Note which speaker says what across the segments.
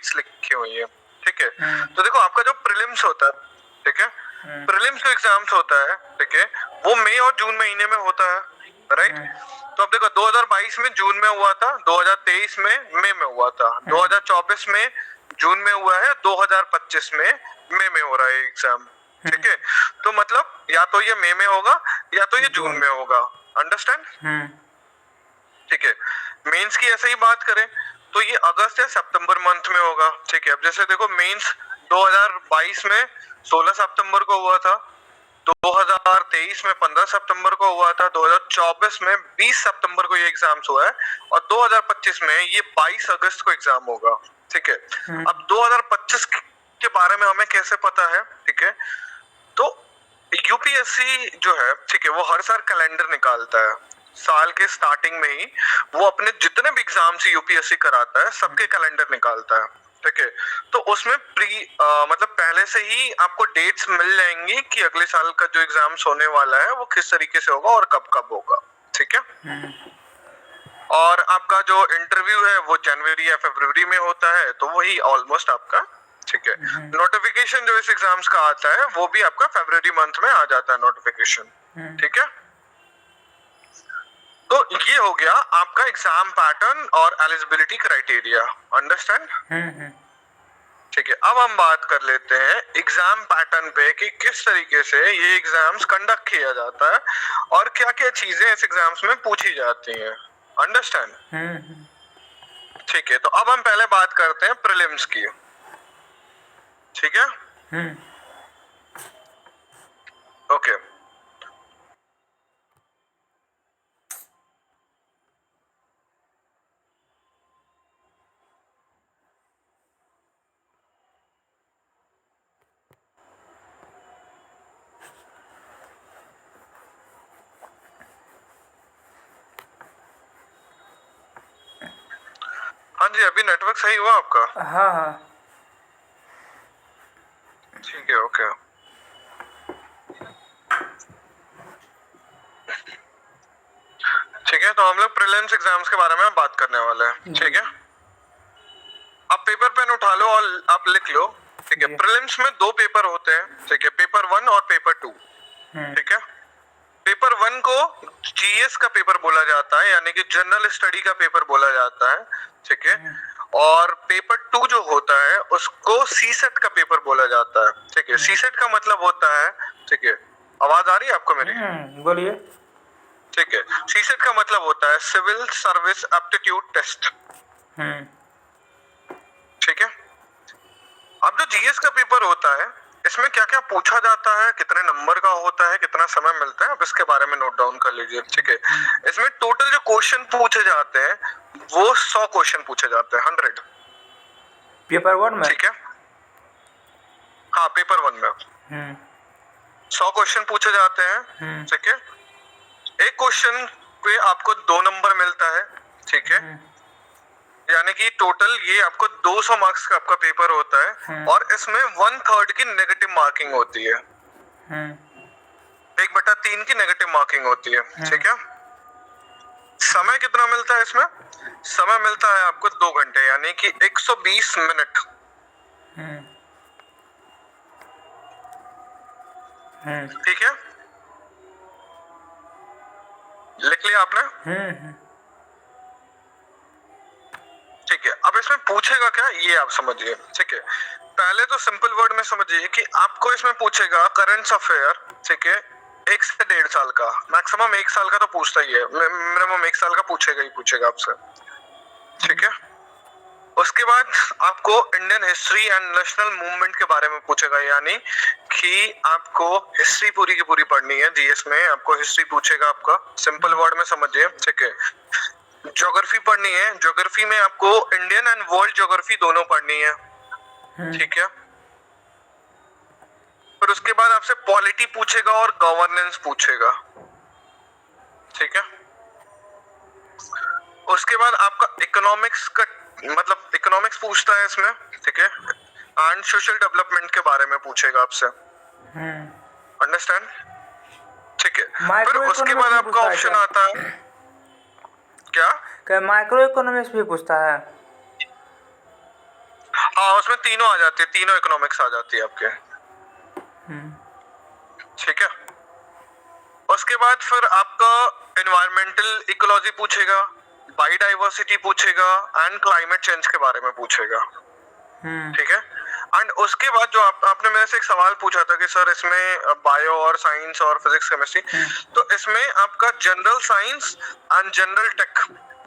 Speaker 1: Dates लिखी हुई है, ठीक है। तो देखो आपका जो प्रीलिम्स होता है, ठीक है, प्रीलिम्स जो एग्जाम्स होता है, ठीक है, वो मई और जून महीने में होता है, राइट। तो अब देखो 2022 में जून में हुआ था, 2023 में मई में हुआ था, 2024 में जून में हुआ है, 2025 में मई में हो रहा है एग्जाम, ठीक है। तो मतलब या तो ये मई में होगा या तो ये जून में होगा, अंडरस्टैंड, ठीक है। मेंस की ऐसे ही बात करें तो ये अगस्त या सितंबर मंथ में होगा, ठीक है। अब जैसे देखो मेंस 2022 में 16 सितंबर को हुआ था, 2023 में 15 सितंबर को हुआ था, 2024 में 20 सितंबर को ये एग्जाम्स हुआ है और 2025 में ये 22 अगस्त को एग्जाम होगा, ठीक है। अब 2025 के बारे में हमें कैसे पता है, ठीक है, तो यूपीएससी जो है, ठीक है, वो हर साल कैलेंडर निकालता है, साल के स्टार्टिंग में ही वो अपने जितने भी एग्जाम्स यूपीएससी कराता है सबके कैलेंडर निकालता है, ठीक है। तो उसमें मतलब पहले से ही आपको डेट्स मिल जाएंगी कि अगले साल का जो एग्जाम्स होने वाला है वो किस तरीके से होगा और कब कब होगा, ठीक है। और आपका जो इंटरव्यू है वो जनवरी या फरवरी में होता है, तो वही ऑलमोस्ट आपका, ठीक है। नोटिफिकेशन जो इस एग्जाम्स का आता है वो भी आपका फरवरी मंथ में आ जाता है नोटिफिकेशन, ठीक है। तो ये हो गया आपका एग्जाम पैटर्न और एलिजिबिलिटी क्राइटेरिया, अंडरस्टैंड, ठीक है। अब हम बात कर लेते हैं एग्जाम पैटर्न पे कि किस तरीके से ये एग्जाम्स कंडक्ट किया जाता है और क्या क्या चीजें इस एग्जाम्स में पूछी जाती हैं, अंडरस्टैंड, ठीक है। तो अब हम पहले बात करते हैं प्रीलिम्स की, ठीक है, ओके। हाँ जी, अभी नेटवर्क सही हुआ आपका?
Speaker 2: हाँ हाँ
Speaker 1: ठीक है, ओके। ठीक है, तो हम लोग प्रीलिम्स एग्जाम्स के बारे में बात करने वाले हैं, ठीक है। आप पेपर पेन उठा लो और आप लिख लो, ठीक है। प्रीलिम्स में दो पेपर होते हैं, ठीक है, पेपर 1 और पेपर 2, ठीक है। पेपर 1 को जीएस का पेपर बोला जाता है, यानी कि जनरल स्टडी का पेपर बोला जाता है, ठीक है। और पेपर 2 जो होता है उसको सीसेट का पेपर बोला जाता है, ठीक है। सीसेट का मतलब होता है, ठीक है, आवाज आ रही है आपको मेरी?
Speaker 2: बोलिए।
Speaker 1: ठीक है, सीसेट का मतलब होता है सिविल सर्विस एप्टीट्यूड टेस्ट, ठीक है। अब जो जीएस का पेपर होता है इसमें क्या क्या पूछा जाता है, कितने नंबर का होता है, कितना समय मिलता है, अब इसके बारे में नोट डाउन कर लीजिए, ठीक है। इसमें टोटल जो क्वेश्चन पूछे जाते हैं वो 100 क्वेश्चन पूछे जाते हैं, 100
Speaker 2: पेपर 1 में,
Speaker 1: ठीक है। हाँ, पेपर 1 में 100 क्वेश्चन पूछे जाते हैं, ठीक है। एक क्वेश्चन पे आपको 2 नंबर मिलता है, ठीक है। यानी कि टोटल ये आपको 200 मार्क्स का आपका पेपर होता है और इसमें 1/3 की नेगेटिव मार्किंग होती है, 1/3 की नेगेटिव मार्किंग होती है, ठीक है। समय कितना मिलता है इसमें? समय मिलता है आपको 2 घंटे, यानी कि 120 मिनट, ठीक है। लिख लिया आपने? ठीक है। अब इसमें पूछेगा क्या ये आप समझिए, ठीक है। पहले तो सिंपल वर्ड में समझिए कि आपको इसमें पूछेगा करंट अफेयर, ठीक है, 1 से 1.5 साल का, मैक्सिमम 1 साल का तो पूछता ही है, मिनिमम 1 साल का पूछेगा ही पूछेगा आपसे, ठीक है। उसके बाद आपको Indian history and national movement के बारे में पूछेगा, यानी कि आपको हिस्ट्री पूरी की पूरी पढ़नी है, जीएस में आपको हिस्ट्री पूछेगा आपका, सिंपल वर्ड में समझिए, ठीक है। ज्योग्राफी पढ़नी है, ज्योग्राफी में आपको इंडियन एंड वर्ल्ड ज्योग्राफी दोनों पढ़नी है, ठीक है। फिर उसके बाद आपसे पॉलिटी पूछेगा और गवर्नेंस पूछेगा, ठीक है। उसके बाद आपका इकोनॉमिक्स का मतलब इकोनॉमिक्स पूछता है इसमें, ठीक है, एंड सोशल डेवलपमेंट के बारे में पूछेगा आपसे, अंडरस्टैंड, ठीक है। फिर उसके बाद आपका ऑप्शन आता है क्या?
Speaker 2: माइक्रो इकोनॉमिक्स भी पूछता है?
Speaker 1: हाँ उसमें तीनों आ जाती है, तीनों इकोनॉमिक्स आ जाती है आपके। ठीक है, उसके बाद फिर आपका एनवायरमेंटल इकोलॉजी पूछेगा, बायोडाइवर्सिटी पूछेगा एंड क्लाइमेट चेंज के बारे में पूछेगा। ठीक है, एंड उसके बाद जो आपने मेरे से एक सवाल पूछा था कि सर इसमें बायो और साइंस और फिजिक्स केमिस्ट्री, तो इसमें आपका general science and general tech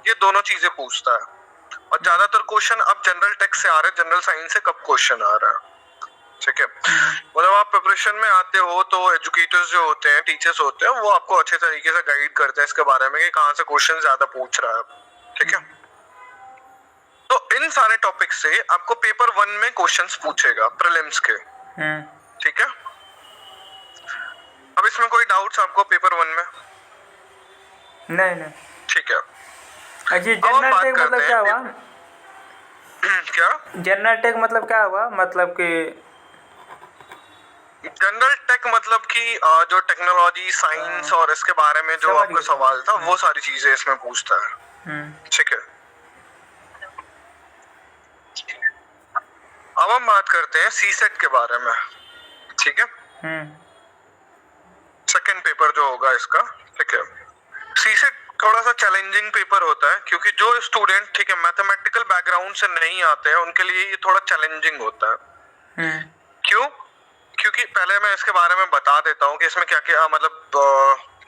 Speaker 1: ये दोनों चीजें पूछता है। और ज्यादातर क्वेश्चन अब जनरल टेक से आ रहे हैं, जनरल साइंस से कब क्वेश्चन आ रहा है। ठीक है, मतलब आप प्रिपरेशन में आते हो तो एजुकेटर्स जो होते हैं, टीचर्स होते हैं, वो आपको अच्छे तरीके से गाइड करते हैं इसके बारे में कि कहाँ से क्वेश्चन ज्यादा पूछ रहा है। ठीक है, तो इन सारे टॉपिक से आपको पेपर 1 में क्वेश्चंस पूछेगा प्रीलिम्स के। ठीक है, अब इसमें कोई डाउट्स आपको पेपर 1 में?
Speaker 2: नहीं।
Speaker 1: ठीक है,
Speaker 2: अच्छा जनरल टेक मतलब क्या हुआ?
Speaker 1: क्या
Speaker 2: जनरल टेक मतलब क्या हुआ? मतलब कि
Speaker 1: जनरल टेक मतलब कि जो टेक्नोलॉजी साइंस और इसके बारे में जो आपका सवाल था वो सारी चीजें इसमें पूछता है। ठीक है, अब हम बात करते हैं सीसेट के बारे में। ठीक है, सेकंड पेपर जो होगा इसका। ठीक है, सीसेट थोड़ा सा चैलेंजिंग पेपर होता है क्योंकि जो स्टूडेंट ठीक है मैथमेटिकल बैकग्राउंड से नहीं आते हैं उनके लिए ये थोड़ा चैलेंजिंग होता है। क्यों? क्योंकि पहले मैं इसके बारे में बता देता हूँ कि इसमें क्या क्या मतलब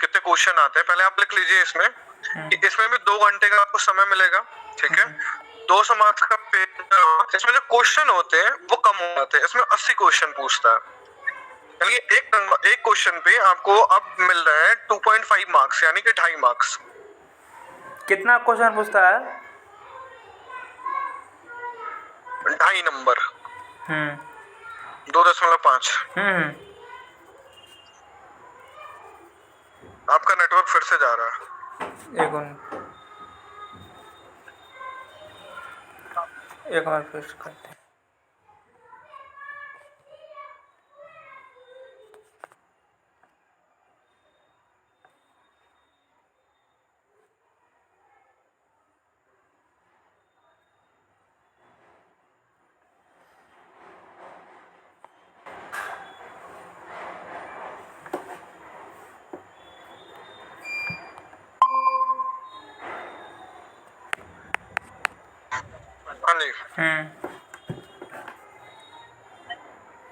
Speaker 1: कितने क्वेश्चन आते हैं। पहले आप लिख लीजिए इसमें कि इसमें भी 2 घंटे का आपको समय मिलेगा। ठीक है, 200 मार्क्स का पेपर। इसमें जो क्वेश्चन होते हैं वो कम हो जाते हैं, इसमें 80 क्वेश्चन पूछता है। यानी एक क्वेश्चन पे आपको अब मिल रहा है 2.5 मार्क्स यानी कि 2.5 मार्क्स।
Speaker 2: कितना क्वेश्चन पूछता है?
Speaker 1: 2.5 नंबर 2.5। आपका नेटवर्क फिर से जा रहा है।
Speaker 2: एक मिनट फिर करते हैं।
Speaker 1: हाँ जी,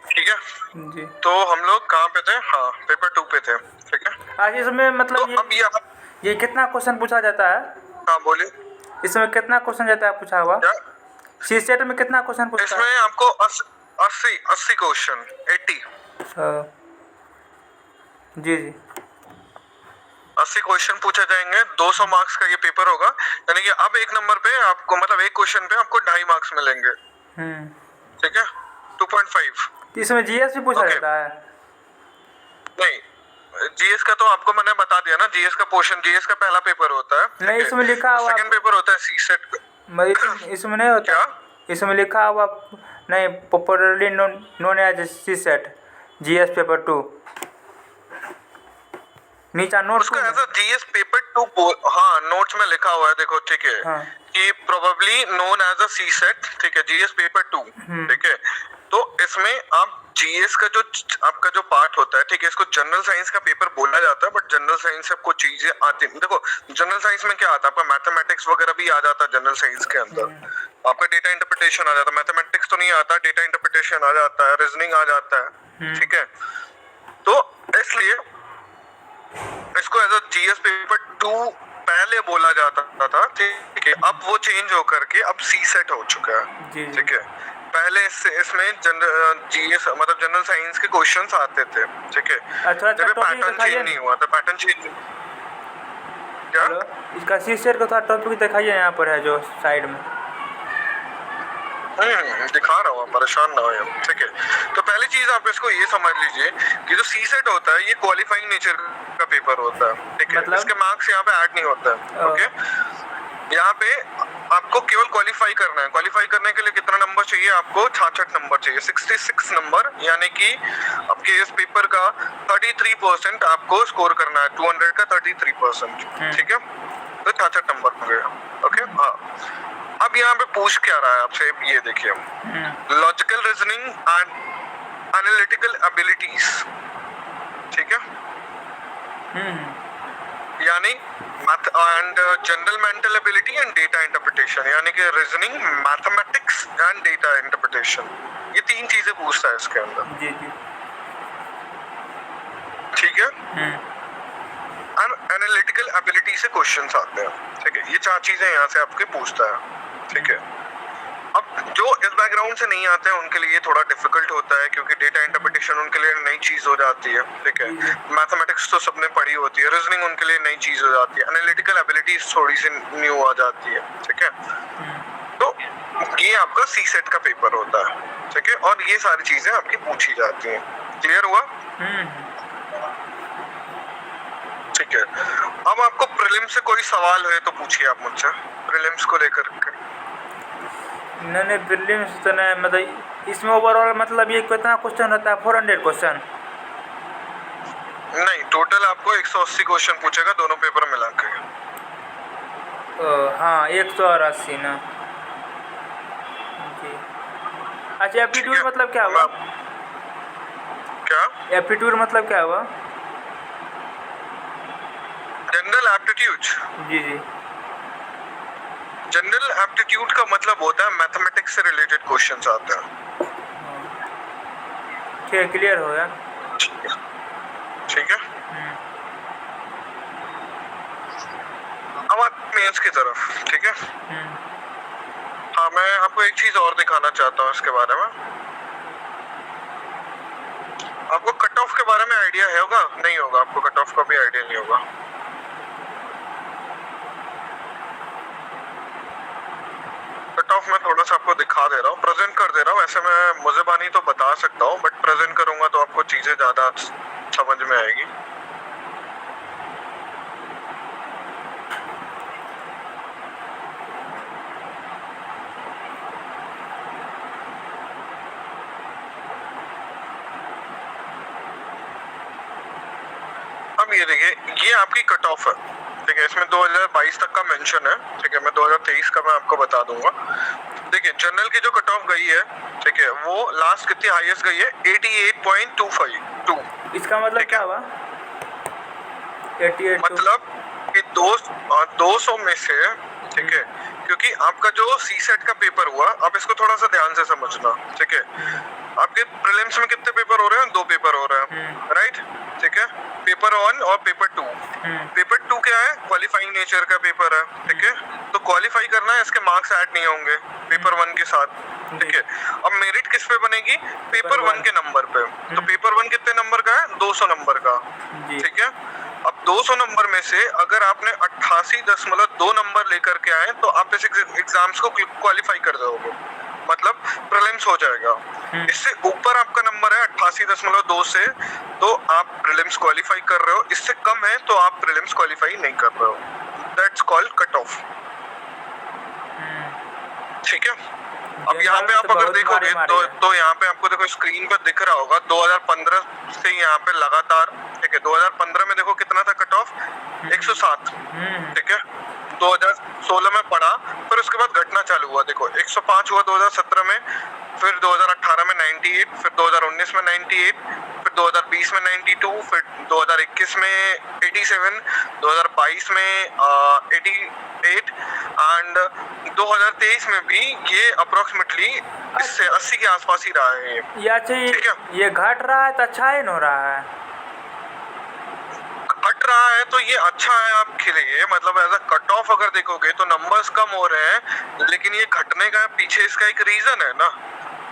Speaker 1: ठीक है
Speaker 2: जी।
Speaker 1: तो हम लोग कहाँ पे थे? हाँ पेपर 2 पे थे। ठीक है,
Speaker 2: आज इसमें मतलब
Speaker 1: तो अब
Speaker 2: ये कितना क्वेश्चन पूछा जाता है?
Speaker 1: हाँ बोलिए।
Speaker 2: इसमें कितना क्वेश्चन जाता है पूछा हुआ?
Speaker 1: क्या
Speaker 2: सीसेट में कितना क्वेश्चन पूछता है?
Speaker 1: इसमें आपको 80 क्वेश्चन 80
Speaker 2: जी
Speaker 1: 80 क्वेश्चन पूछे जाएंगे। 200 मार्क्स का ये पेपर होगा, यानी कि अब एक नंबर पे आपको मतलब एक क्वेश्चन पे आपको 2.5 मार्क्स मिलेंगे। ठीक है, 2.5।
Speaker 2: इसमें जीएस भी पूछा जाता है?
Speaker 1: नहीं, जीएस का तो आपको मैंने बता दिया ना, जीएस का पोर्शन, जीएस का पहला पेपर होता है।
Speaker 2: नहीं इसमें लिखा हुआ
Speaker 1: सेकंड पेपर होता है सीसेट।
Speaker 2: इसमें नहीं होता। इसमें लिखा हुआ नहीं, popularly known as CSAT GS paper 2 नीचा नोट
Speaker 1: उसको एज अ जीएस पेपर 2 हाँ नोट्स में लिखा हुआ है देखो। ठीक है,
Speaker 2: हाँ।
Speaker 1: कि probably known as a CSAT. ठीक है, जीएस पेपर 2। ठीक है, तो इसमें आप जीएस का जो आपका जो पार्ट होता है, ठीक है, इसको जनरल साइंस का पेपर बोला जाता है, बट जनरल साइंस से आपको चीजें आती हैं। देखो जनरल साइंस में क्या आता है, आपका मैथमेटिक्स वगैरह भी आ जाता है जनरल साइंस के अंदर। आपका डेटा इंटरप्रिटेशन आ जाता है, मैथमेटिक्स तो नहीं आता, डेटा इंटरप्रिटेशन आ जाता है, रीजनिंग आ जाता है। ठीक है, तो इसलिए इसको एज अ जीएस पेपर 2 पहले बोला जाता था। ठीक है, अब वो चेंज होकर के अब सीसेट हो चुका है। ठीक है, पहले इसमें जीएस मतलब जनरल साइंस के क्वेश्चंस आते थे। ठीक है,
Speaker 2: अच्छा
Speaker 1: जब पैटर्न चेंज नहीं हुआ था, पैटर्न चेंज क्या
Speaker 2: इसका सीसेट का टॉपिक दिखाइए, यहाँ पर है जो साइड में।
Speaker 1: दिखा रहा हूँ, परेशान ना हो। ठीक है, तो पहली चीज आप इसको ये समझ लीजिए कि जो सीसेट होता है ये क्वालिफाइंग नेचर का पेपर होता है। ठीक है,
Speaker 2: मतलब? इसके
Speaker 1: मार्क्स यहाँ पे ऐड नहीं होता है। ओके, यहाँ पे आपको केवल क्वालिफाई करना है। क्वालिफाई करने के लिए कितना नंबर चाहिए आपको? 66 नंबर चाहिए, 66 नंबर, यानी कि आपके इस पेपर का 33% आपको स्कोर करना है। 200 का 33%। ठीक है, तो 66 नंबर हो गया। ओके, हाँ, अब यहाँ पे पूछ क्या रहा है आपसे, ये देखिए, logical reasoning and analytical abilities, ठीक है, यानी math and general mental ability and data interpretation, यानी कि reasoning, mathematics and data interpretation, ये तीन चीजें पूछता है इसके अंदर।
Speaker 2: जी जी,
Speaker 1: ठीक है, एनालिटिकल एबिलिटी से क्वेश्चंस आते हैं, ठीक है, ये चार चीजें यहाँ से आपके पूछता है, ठीक है। अब जो इस बैकग्राउंड से नहीं आते हैं उनके लिए थोड़ा डिफिकल्ट होता है, क्योंकि डेटा इंटरप्रिटेशन उनके लिए नई चीज हो जाती है, ठीक है, मैथमेटिक्स तो सबने पढ़ी होती है, रीजनिंग उनके लिए नई चीज हो जाती है, एनालिटिकल एबिलिटीज थोड़ी सी न्यू आ जाती है, ठीक है। तो ये आपका सी सेट का पेपर होता है, ठीक है, और ये सारी चीजें आपकी पूछी जाती हैं। क्लियर हुआ? ठीक है। अब आपको प्रीलिम्स से कोई सवाल है तो पूछिए आप मुझसे, प्रीलिम्स को लेकर के।
Speaker 2: नहीं, प्रीलिम्स तो नहीं, मतलब इसमें ओवरऑल मतलब ये कितना क्वेश्चन रहता है? 400 क्वेश्चन?
Speaker 1: नहीं, टोटल आपको 180 क्वेश्चन पूछेगा दोनों पेपर मिला के।
Speaker 2: हाँ, 180 ना जी। अच्छा, एप्टीट्यूड मतलब क्या हुआ?
Speaker 1: क्या
Speaker 2: एप्टीट्यूड मतलब क्या हुआ?
Speaker 1: General aptitude?
Speaker 2: जी जी,
Speaker 1: जनरल एप्टीट्यूड का मतलब होता है मैथमेटिक्स से रिलेटेड क्वेश्चंस आते हैं।
Speaker 2: ठीक है, क्लियर हो गया।
Speaker 1: ठीक है, अब आप मेंस की तरफ, ठीक है। हाँ, मैं आपको एक चीज और दिखाना चाहता हूँ इसके बारे में। आपको कट ऑफ के बारे में आइडिया है होगा? नहीं होगा, आपको कट ऑफ का भी आइडिया नहीं होगा। कट ऑफ मैं थोड़ा सा आपको दिखा दे रहा हूँ, प्रेजेंट कर दे रहा हूँ। ऐसे मैं मुझे तो बता सकता हूँ, बट प्रेजेंट करूंगा तो आपको चीजें ज्यादा समझ में आएगी। अब ये देखिए, ये आपकी कट ऑफ है, ठीक है। इसमें 2022 तक का मेंशन है, ठीक है। मैं 2023 का मैं आपको बता दूंगा। देखिए, जनरल की जो कट ऑफ गई है, ठीक है, वो लास्ट कितनी हाईएस्ट गई है? 88.252।
Speaker 2: इसका मतलब क्या हुआ? 88
Speaker 1: मतलब कि 200 में से, ठीक है, क्योंकि आपका जो सी सेट का पेपर हुआ, आप इसको थोड़ा सा ध्यान से समझना, ठीक है। आपके प्रीलिम्स में कितने पेपर हो रहे हैं? 2 पेपर हो रहे हैं, राइट, ठीक है। पेपर 1 और पेपर 2। पेपर 2 क्या है? क्वालिफाइंग नेचर का पेपर है, ठीक है। तो क्वालिफाई करना है, इसके मार्क्स ऐड नहीं होंगे पेपर 1 के साथ, ठीक है। अब मेरिट किस पे बनेगी? पेपर 1 के नंबर पे। तो पेपर 1 कितने नंबर का है? 200 नंबर का, ठीक है। अब 200 नंबर में से अगर आपने 88.2 नंबर लेकर के आए तो आप इस एग्जाम्स को क्वालिफाई कर दोगे, मतलब प्रीलिम्स हो जाएगा। इससे ऊपर आपका नंबर है 88.2 से, तो आप प्रीलिम्स क्वालिफाई कर रहे हो। इससे कम है तो आप प्रीलिम्स क्वालिफाई नहीं कर रहे हो। दैट्स कॉल्ड कट ऑफ, ठीक है। अब यहाँ पे आप अगर देखोगे तो यहाँ पे आपको देखो स्क्रीन पर दिख रहा होगा 2015 से यहाँ पे लगातार, ठीक है। 2015 में देखो कितना था कट ऑफ? 107, ठीक है। 2016 में पड़ा, फिर उसके बाद घटना चालू हुआ। देखो 105 हुआ 2017 में, फिर 2018 में 98, फिर 2019 में 98, फिर 2020 में 92, फिर 2021 में 87, 2022 में 88 एंड 2023 में भी ये अप्रोक्सीमेटली इससे 80 के आसपास ही रहा है।
Speaker 2: ये घट रहा है तो अच्छा है, हो रहा है
Speaker 1: घट रहा है तो ये अच्छा है आपके लिए, मतलब एज अ कट ऑफ अगर देखोगे तो नंबर्स कम हो रहे हैं, लेकिन ये घटने का पीछे इसका एक रीजन है ना,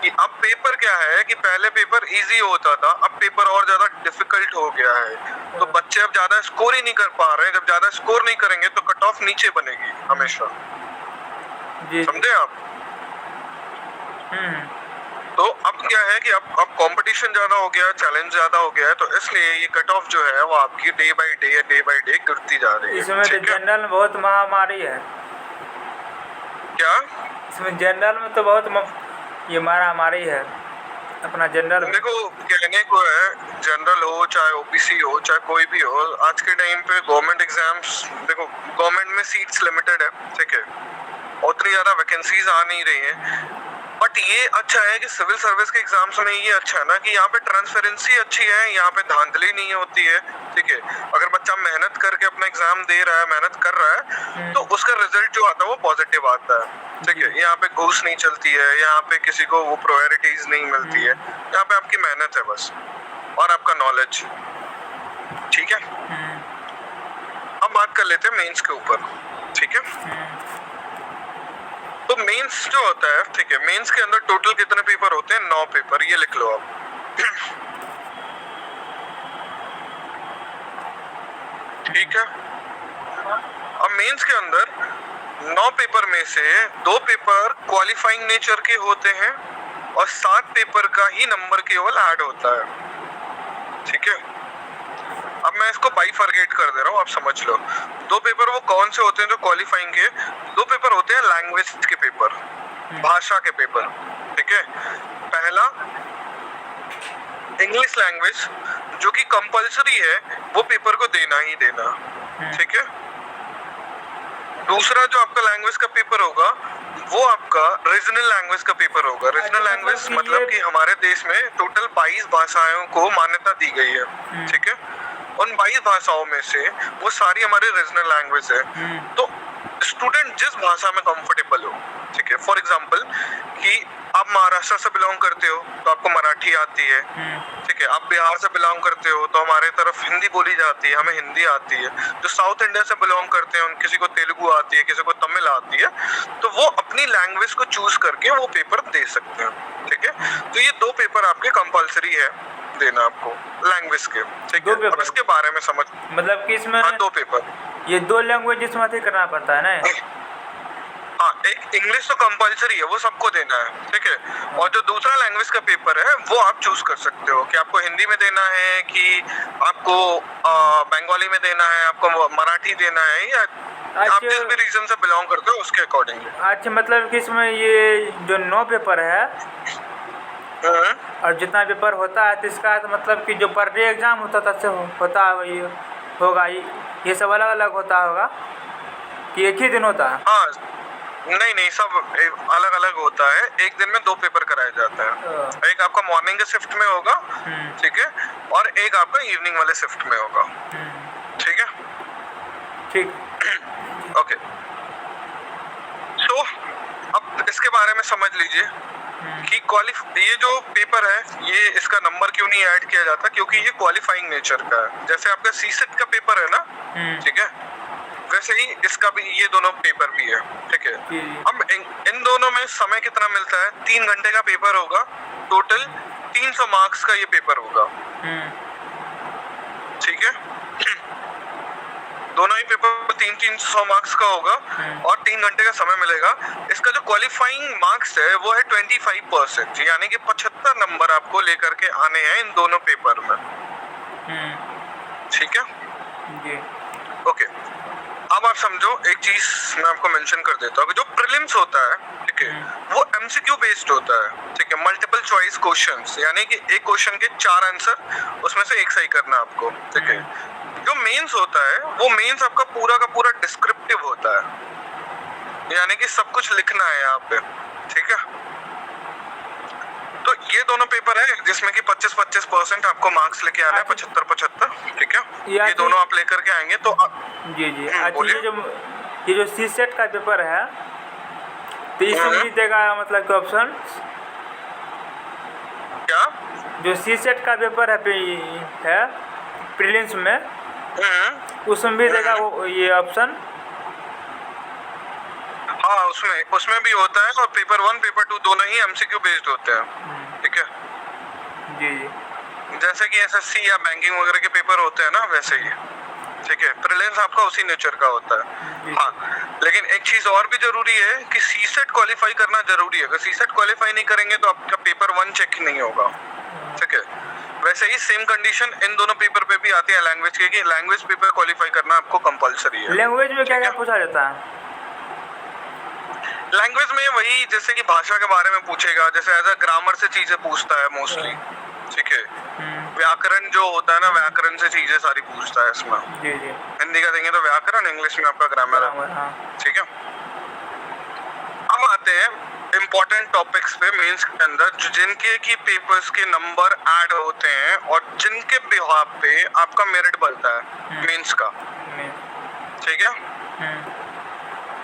Speaker 1: कि अब पेपर क्या है कि पहले पेपर इजी होता था, अब पेपर और ज्यादा डिफिकल्ट हो गया है। तो बच्चे अब ज्यादा स्कोर ही नहीं कर पा रहे हैं। जब ज्यादा स्कोर नहीं करेंगे तो कट ऑफ नीचे बनेगी हमेशा, समझे आप? तो अब क्या है कि अब कंपटीशन ज्यादा हो गया, चैलेंज ज्यादा हो गया है, तो इसलिए ये कट ऑफ जो है वो आपकी डे बाय डे गिरती जा रही है।
Speaker 2: इसमें तो जनरल में बहुत महामारी है।
Speaker 1: क्या?
Speaker 2: इसमें जनरल में तो बहुत ये महामारी है अपना जनरल।
Speaker 1: देखो कहने को है, जनरल हो चाहे ओबीसी हो चाहे कोई भी हो, आज के टाइम पे गवर्नमेंट एग्जाम्स, देखो गवर्नमेंट में सीट्स लिमिटेड है, ठीक है, उतनी ज्यादा वैकेंसीज आ नहीं रही है। बट ये अच्छा है कि सिविल सर्विस के एग्जाम्स में ये अच्छा है ना कि यहाँ पे ट्रांसपेरेंसी अच्छी है, यहाँ पे धांधली नहीं होती है। ठीक है, अगर बच्चा मेहनत करके अपना एग्जाम दे रहा है, मेहनत कर रहा है, तो उसका रिजल्ट जो आता है वो पॉजिटिव आता है। ठीक है, यहाँ पे घूस नहीं चलती है, यहाँ पे किसी को वो प्रायोरिटीज नहीं मिलती है, यहाँ पे आपकी मेहनत है बस और आपका नॉलेज। ठीक है, अब बात कर लेते हैं मेंस के ऊपर। ठीक है, तो मेंस जो होता है, ठीक है, मेंस के अंदर टोटल कितने पेपर होते हैं? 9 पेपर, ये लिख लो आप। ठीक है, अब मेंस के अंदर 9 पेपर में से 2 पेपर क्वालिफाइंग नेचर के होते हैं और 7 पेपर का ही नंबर केवल ऐड होता है। ठीक है, अब मैं इसको बाइफरगेट कर दे रहा हूँ, आप समझ लो। 2 पेपर वो कौन से होते हैं जो क्वालिफाइंग के? 2 पेपर होते हैं लैंग्वेज के पेपर, भाषा के पेपर। ठीक है, पहला इंग्लिश लैंग्वेज जो कि कंपलसरी है, वो पेपर को देना ही देना। ठीक है, दूसरा जो आपका लैंग्वेज का पेपर होगा वो आपका रीजनल लैंग्वेज का पेपर होगा। रीजनल लैंग्वेज मतलब कि हमारे देश में टोटल 22 भाषाओं को मान्यता दी गई है। ठीक है, उन 22 भाषाओं में से वो सारी हमारी रीजनल लैंग्वेज है। तो स्टूडेंट जिस भाषा में कंफर्टेबल हो, ठीक है, फॉर एग्जांपल कि आप महाराष्ट्र से बिलोंग करते हो तो आपको मराठी आती है। ठीक है, आप बिहार से बिलोंग करते हो तो हमारे तरफ हिंदी बोली जाती है, हमें हिंदी आती है। जो साउथ इंडिया से बिलोंग करते हैं किसी को तेलुगु आती है, किसी को तमिल आती है, तो वो अपनी लैंग्वेज को चूज करके वो पेपर दे सकते हैं। ठीक है, तो ये 2 पेपर आपके कंपलसरी है देना आपको लैंग्वेज के। ठीक है, अब इसके बारे में समझ,
Speaker 2: मतलब कि इसमें
Speaker 1: 2 पेपर,
Speaker 2: ये 2 लैंग्वेज इसमें करना पड़ता है ना?
Speaker 1: हाँ, एक इंग्लिश तो कंपलसरी है, वो सबको देना है। ठीक है, और जो दूसरा लैंग्वेज का पेपर है वो आप चूज कर सकते हो कि आपको हिंदी में देना है कि आपको बंगाली में देना है, आपको मराठी देना है, या आप जिस भी रीजन से बिलोंग करते हो उसके अकॉर्डिंगली।
Speaker 2: अच्छा, मतलब कि इसमें ये जो 9 पेपर है और जितना पेपर होता है तो इसका मतलब कि जो पर डे एग्जाम होता है होगा, ये सब अलग अलग होता होगा कि एक ही दिन होता है?
Speaker 1: हाँ, नहीं, सब अलग अलग होता है। एक दिन में 2 पेपर कराया जाता है। एक आपका मॉर्निंग के शिफ्ट में होगा, ठीक है, और एक आपका इवनिंग वाले शिफ्ट में होगा। ठीक है,
Speaker 2: ठीक,
Speaker 1: ओके। सो अब इसके बारे में समझ लीजिए कि ये जो पेपर है, ये इसका नंबर क्यों नहीं ऐड किया जाता? क्योंकि ये क्वालिफाइंग नेचर का है। जैसे आपका सीसेट का पेपर है ना, ठीक है, वैसे ही इसका भी ये दोनों पेपर भी है। ठीक है, अब इन दोनों में समय कितना मिलता है? 3 घंटे का पेपर होगा, टोटल 300 मार्क्स का ये पेपर होगा। ठीक है, दोनों ही पेपर 300 मार्क्स का होगा और 3 घंटे का समय मिलेगा। इसका जो क्वालिफाइंग मार्क्स है वो है 25%, यानी कि 75 नंबर आपको लेकर के आने हैं इन दोनों पेपर में। ठीक है, ओके। अब आप समझो, एक चीज मैं आपको मेंशन कर देता हूँ, जो प्रीलिम्स होता है, ठीक है, वो एमसीक्यू बेस्ड होता है। ठीक है, मल्टीपल चॉइस क्वेश्चंस, यानी कि एक क्वेश्चन के 4 आंसर, उसमें से एक सही करना आपको। ठीक है, जो मेंस होता है वो मेंस आपका पूरा का पूरा डिस्क्रिप्टिव होता है, यानी कि सब कुछ लिखना है यहाँ पे। ठीक है, तो ये दोनों पेपर है जिसमें कि 25% आपको मार्क्स लेके आना है, 75। ठीक है, ये दोनों आप लेकर के आएंगे तो
Speaker 2: जी। ये जो सीसेट का पेपर है तो इसमें भी देगा मतलब कि ऑप्शन
Speaker 1: क्या? जो
Speaker 2: सीसेट का पेपर है प्रीलिम्स में, उसमें भी देगा वो ये ऑप्शन?
Speaker 1: हाँ, उसमें भी होता है, और पेपर 1 पेपर 2 दोनों ही एमसीक्यू बेस्ड होते हैं। ठीक है,
Speaker 2: जी,
Speaker 1: जैसे कि एसएससी या बैंकिंग वगैरह के पेपर होते हैं ना, वैसे ही। ठीक है, प्रीलिम्स आपका उसी नेचर का होता है। हाँ, लेकिन एक चीज और भी जरूरी है कि सीसेट क्वालिफाई करना जरूरी है। अगर सीसेट क्वालिफाई नहीं करेंगे तो आपका पेपर 1 चेक ही नहीं होगा। ठीक है, वैसे ही सेम कंडीशन इन दोनों पेपर पे भी आती है लैंग्वेज के, कि लैंग्वेज पेपर क्वालिफाई करना आपको कंपलसरी है।
Speaker 2: लैंग्वेज में क्या क्या पूछा जाता है?
Speaker 1: लैंग्वेज में वही, जैसे कि भाषा के बारे में पूछेगा, जैसे एज अ ग्रामर से चीजें पूछता है मोस्टली। ठीक है, व्याकरण जो होता है ना, व्याकरण से चीजें सारी पूछता है इसमें।
Speaker 2: जी।
Speaker 1: हिंदी का देंगे तो व्याकरण, इंग्लिश में आपका ग्रामर है। ठीक है, आते हैं इम्पोर्टेंट टॉपिक्स पे मेंस के अंदर, जिनके की पेपर्स के नंबर ऐड होते हैं और जिनके बिहाफ पे आपका मेरिट बनता है मेंस का, ठीक है।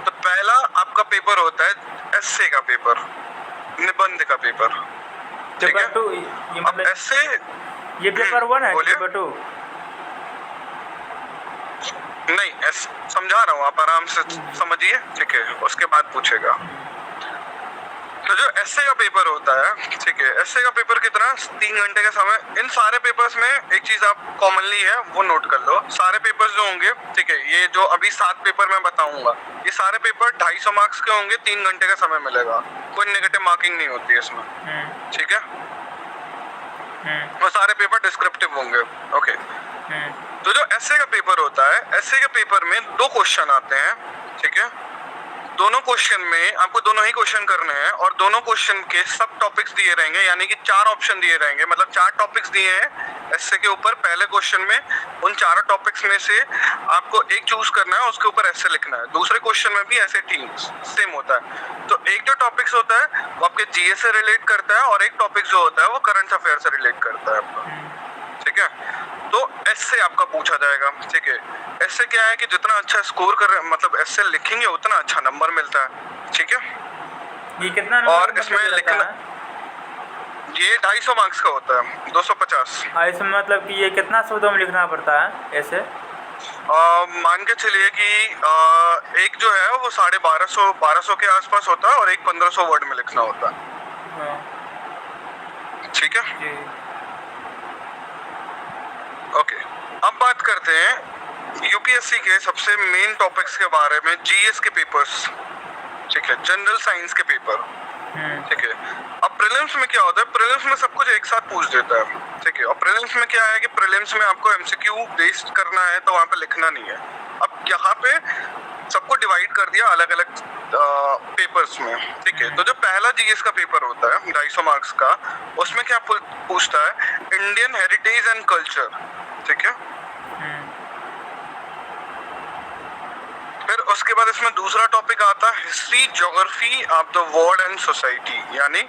Speaker 1: तो पहला आपका पेपर होता है एसए का पेपर, निबंध का पेपर, ठीक है।
Speaker 2: पेपर 2 ये
Speaker 1: अब
Speaker 2: मतलब
Speaker 1: एसए
Speaker 2: ये पेपर 1 है,
Speaker 1: बोलिए।
Speaker 2: पेपर 2
Speaker 1: नहीं, समझा रहा हूँ, आप आराम से समझिए, ठीक है, उसके बाद पूछेगा। तो जो एसए का पेपर होता है, ठीक है, एसए का पेपर कितना 3 घंटे का समय। इन सारे पेपर्स में एक चीज आप कॉमनली है वो नोट कर लो, सारे पेपर्स जो होंगे, ठीक है, ये जो अभी 7 पेपर मैं बताऊंगा, ये सारे पेपर 250 मार्क्स के होंगे, 3 घंटे का समय मिलेगा, कोई नेगेटिव मार्किंग नहीं होती है इसमें, ठीक है। वो सारे पेपर डिस्क्रिप्टिव होंगे, ओके। तो जो एसए का पेपर होता है, एसए के पेपर में 2 क्वेश्चन आते हैं, ठीक है। दोनों क्वेश्चन में आपको दोनों ही क्वेश्चन करने हैं और दोनों क्वेश्चन के सब टॉपिक्स दिए रहेंगे, यानी कि 4 ऑप्शन दिए रहेंगे, मतलब 4 टॉपिक्स दिए हैं एसए के ऊपर पहले क्वेश्चन में। उन 4 टॉपिक्स में से आपको एक चूज करना है, उसके ऊपर एसए लिखना है। दूसरे क्वेश्चन में भी ऐसे सेम होता है। तो एक जो टॉपिक्स होता है वो आपके जीएस से रिलेट करता है और एक टॉपिक जो होता है वो करंट अफेयर से रिलेट करता है आपका, ठीक है। तो एसए आपका पूछा जाएगा, ठीक है। एसए क्या है कि जितना अच्छा स्कोर कर रहे, मतलब एसए लिखेंगे उतना अच्छा नंबर मिलता है, ठीक है।
Speaker 2: ये कितना नंबर
Speaker 1: और इसमें लिखना, ये 250 मार्क्स का होता है, 250।
Speaker 2: इसमें मतलब कि ये कितना शब्दों में लिखना पड़ता है ऐसे?
Speaker 1: मान के चलिए कि एक जो है वो 1250 के आसपास होता है और एक 1500 वर्ड में लिखना होता है, ठीक है। ओके, अब बात करते हैं यूपीएससी के सबसे मेन टॉपिक्स के बारे में, जीएस के पेपर्स, ठीक है, जनरल साइंस के पेपर, ठीक है। अब प्रीलिम्स में क्या होता है, प्रीलिम्स में सब कुछ एक साथ पूछ देता है, ठीक है। और प्रीलिम्स में क्या है कि प्रीलिम्स में आपको एमसीक्यू बेस्ड करना है, तो वहाँ पे लिखना नहीं है। अब यहाँ पे सबको डिवाइड कर दिया अलग अलग पेपर्स में, ठीक है। तो जो पहला जीएस का पेपर होता है 250 मार्क्स का, उसमें क्या पूछता है, इंडियन हेरिटेज एंड कल्चर, ठीक है। फिर उसके बाद इसमें दूसरा टॉपिक आता है history geography of the world and society, यानी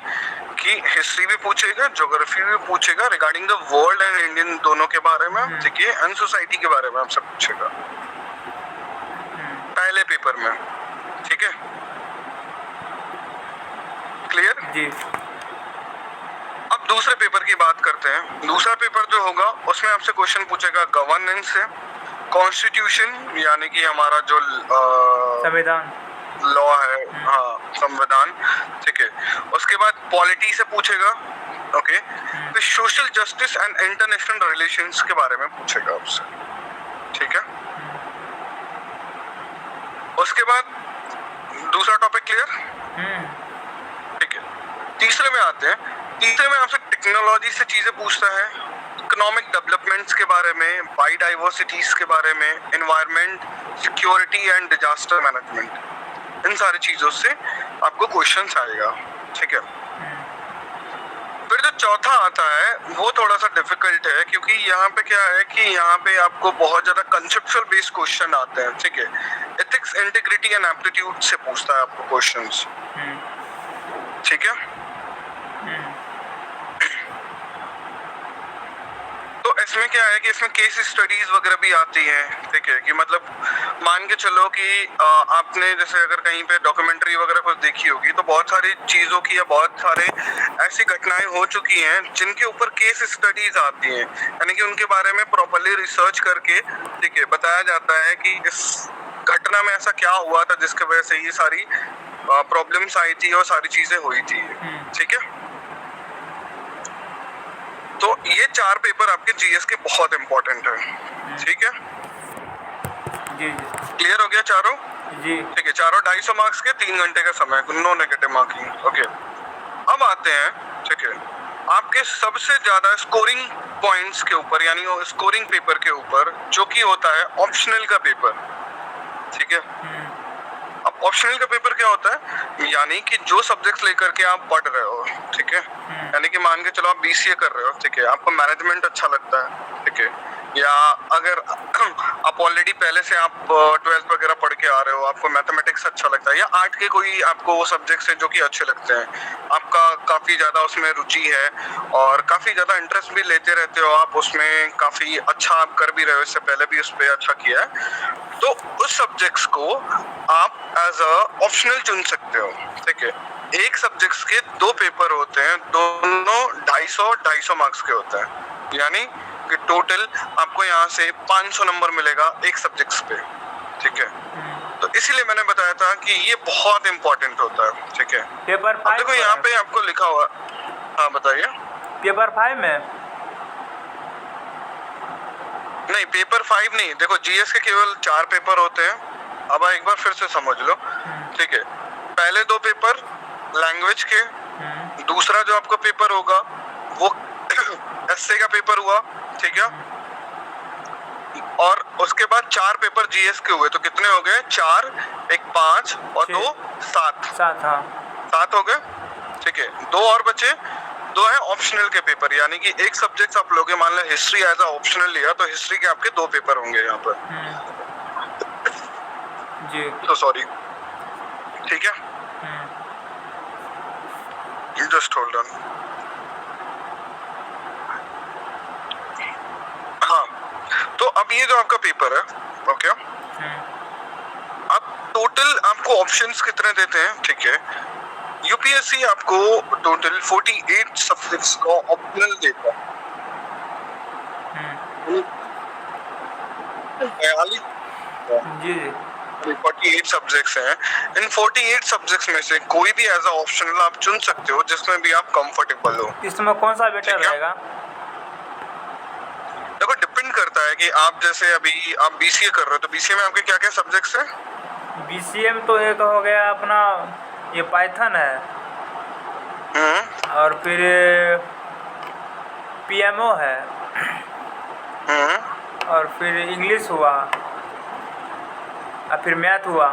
Speaker 1: कि हिस्ट्री भी पूछेगा, ज्योग्राफी भी पूछेगा regarding the world and Indian दोनों के बारे में, ठीक है, एंड सोसाइटी के बारे में आपसे पूछेगा पहले पेपर में, ठीक है। क्लियर
Speaker 2: जी।
Speaker 1: अब दूसरे पेपर की बात करते हैं। दूसरा पेपर जो होगा उसमें आपसे क्वेश्चन पूछेगा गवर्नेंस से, कॉन्स्टिट्यूशन यानी कि हमारा जो
Speaker 2: संविधान
Speaker 1: लॉ है, हाँ संविधान, ठीक है। उसके बाद पॉलिटी से पूछेगा, ओके। फिर social justice and international relations के बारे में पूछेगा आपसे, ठीक है। उसके बाद दूसरा टॉपिक क्लियर, ठीक है। तीसरे में आते हैं। तीसरे में आपसे टेक्नोलॉजी से चीजें पूछता है, इकोनॉमिक डेवलपमेंट्स के बारे में, बायोडाइवर्सिटीज के बारे में, environment, security and disaster management, इन सारी चीजों से आपको क्वेश्चंस आएगा, ठीक है। फिर जो चौथा आता है वो थोड़ा सा डिफिकल्ट है, क्योंकि यहाँ पे क्या है कि यहाँ पे आपको बहुत ज्यादा कंसेप्चुअल बेस्ड क्वेश्चन आते हैं, ठीक है। एथिक्स, इंटीग्रिटी एंड एप्टीट्यूड से पूछता है आपको क्वेश्चंस, ठीक है। तो इसमें क्या है कि इसमें केस स्टडीज वगैरह भी आती हैं, ठीक है। कि मतलब मान के चलो कि आपने जैसे अगर कहीं पे डॉक्यूमेंट्री वगैरह कुछ देखी होगी, तो बहुत सारी चीजों की या बहुत सारे ऐसी घटनाएं हो चुकी हैं जिनके ऊपर केस स्टडीज आती हैं, यानी कि उनके बारे में प्रॉपर्ली रिसर्च करके, ठीक है, बताया जाता है कि इस घटना में ऐसा क्या हुआ था जिसके वजह से ये सारी प्रॉब्लम्स आई थी और सारी चीजें हुई थी, ठीक है। तो ये 4 पेपर आपके जीएस के बहुत इंपॉर्टेंट है, ठीक है।
Speaker 2: जी जी
Speaker 1: क्लियर हो गया चारों?
Speaker 2: जी,
Speaker 1: ठीक है, चारों 250 मार्क्स के, 3 घंटे का समय, नो नेगेटिव मार्किंग, ओके। अब आते हैं, ठीक है, आपके सबसे ज्यादा स्कोरिंग पॉइंट्स के ऊपर, यानी स्कोरिंग पेपर के ऊपर, जो कि होता है ऑप्शनल का पेपर, ठीक है। अब ऑप्शनल का पेपर क्या होता है, यानी कि जो सब्जेक्ट्स लेकर के आप पढ़ रहे हो, ठीक है, यानी कि मान के चलो आप बीसीए कर रहे हो, ठीक है, आपको मैनेजमेंट अच्छा लगता है, ठीक है, या अगर आप ऑलरेडी पहले से आप 12th वगैरह पढ़ लेके आ रहे हो, आपको मैथमेटिक्स अच्छा लगता है या आर्ट के कोई आपको वो सब्जेक्ट्स हैं जो कि अच्छे लगते हैं, आपका काफी ज्यादा उसमें रुचि है और काफी ज्यादा इंटरेस्ट भी लेते रहते हो आप उसमें, काफी अच्छा आप कर भी रहे हो, इससे पहले भी उस पर अच्छा किया है, तो उस सब्जेक्ट्स को आप एज अ ऑप्शनल चुन सकते हो। ठीक है, एक सब्जेक्ट्स के 2 पेपर होते हैं, दोनों 250 मार्क्स के होते हैं, यानी कि टोटल आपको यहाँ से 500 नंबर मिलेगा एक सब्जेक्ट्स पे। ठीक है, तो इसीलिए मैंने बताया था कि ये बहुत इंपॉर्टेंट होता है। ठीक है,
Speaker 2: पेपर 5
Speaker 1: देखो यहाँ पे आपको लिखा हुआ, हाँ बताइए।
Speaker 2: पेपर 5 में
Speaker 1: नहीं, पेपर 5 नहीं, देखो जीएस के केवल 4 पेपर होते हैं। अब एक बार फिर से समझ लो। ठीक है, पहले 2 पेपर लैंग्वेज के, दूसरा जो आपका पेपर होगा वो एसए का पेपर हुआ। ठीक है, और उसके बाद 4 पेपर जीएस के हुए, तो कितने हो गए? 4, 1 5 और 2 7।
Speaker 2: 7, हाँ
Speaker 1: 7 हो गए। ठीक है, 2 और बचे, 2 है ऑप्शनल के पेपर, यानी कि एक सब्जेक्ट आप लोगे, मान लो हिस्ट्री एज अ ऑप्शनल लिया तो हिस्ट्री के आपके 2 पेपर होंगे यहाँ पर
Speaker 2: जी।
Speaker 1: तो सॉरी। ठीक है, जस्ट होल्ड ऑन। हाँ, तो अब ये जो आपका पेपर है, ओके, अब टोटल आपको ऑप्शंस कितने देते हैं? ठीक है, यूपीएससी आपको टोटल 48 सब्जेक्ट्स का ऑप्शनल देता है। 42
Speaker 2: जी
Speaker 1: 48 सब्जेक्ट्स हैं। इन 48 सब्जेक्ट्स में से कोई भी एज अ ऑप्शनल आप चुन सकते हो जिसमें भी आप कंफर्टेबल हो।
Speaker 2: इसमें कौन सा बेटर रहेगा?
Speaker 1: देखो डिपेंड करता है कि आप जैसे अभी आप बीसीए कर रहे हो, तो बीसीए में आपके क्या क्या सब्जेक्ट्स हैं?
Speaker 2: बीसीए में तो एक हो गया अपना ये पाइथन है, और फिर पीएमओ है, और फिर इंग्लिश हुआ, और फिर मैथ हुआ,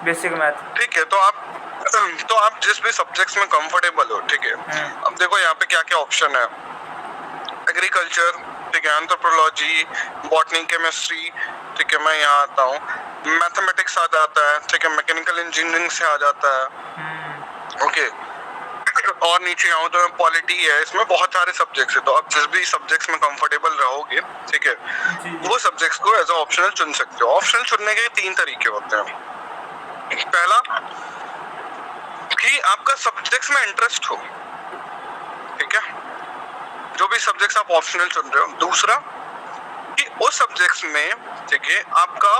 Speaker 2: बेसिक मैथ।
Speaker 1: ठीक है, तो आप जिस भी सब्जेक्ट्स में कंफर्टेबल हो। ठीक है, अब देखो यहाँ पे क्या क्या ऑप्शन है। एग्रीकल्चर, ठीक है, एंथ्रोपोलॉजी, बॉटनी, केमिस्ट्री, ठीक है, मैं यहाँ आता हूँ, मैथमेटिक्स आ जाता है, ठीक है, मैकेनिकल इंजीनियरिंग से आ जाता है, ओके, और नीचे आऊँ तो पॉलिटी है, इसमें बहुत सारे सब्जेक्ट्स है। तो आप जिस भी सब्जेक्ट्स में कंफर्टेबल रहोगे, ठीक है, वो सब्जेक्ट्स को एज अ ऑप्शनल चुन सकते हो। ऑप्शनल चुनने के 3 तरीके होते हैं। पहला कि आपका सब्जेक्ट्स में इंटरेस्ट हो, ठीक है, जो भी सब्जेक्ट्स आप ऑप्शनल चुन रहे हो। दूसरा कि उस सब्जेक्ट्स में, ठीक है, आपका